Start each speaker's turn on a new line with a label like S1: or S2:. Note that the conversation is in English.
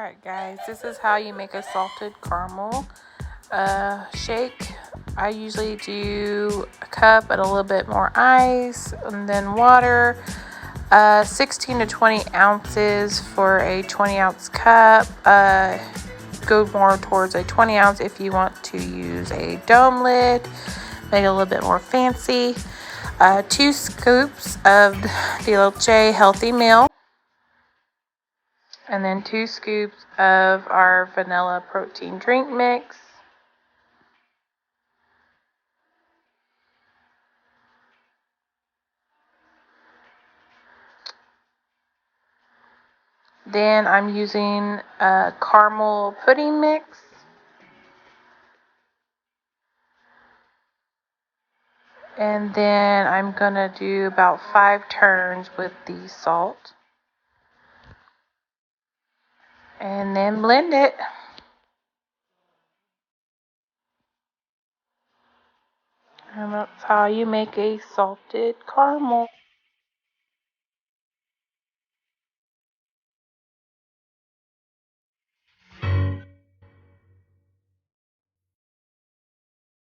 S1: Alright guys, this is how you make a salted caramel shake. I usually do a cup and a little bit more ice and then water. 16 to 20 ounces for a 20-ounce cup. Go more towards a 20 ounce if you want to use a dome lid. Make it a little bit more fancy. 2 scoops of the Dulce healthy meal. And then 2 scoops of our vanilla protein drink mix. Then I'm using a caramel pudding mix. And then I'm gonna do about 5 turns with the salt. And then blend it. And that's how you make a salted caramel.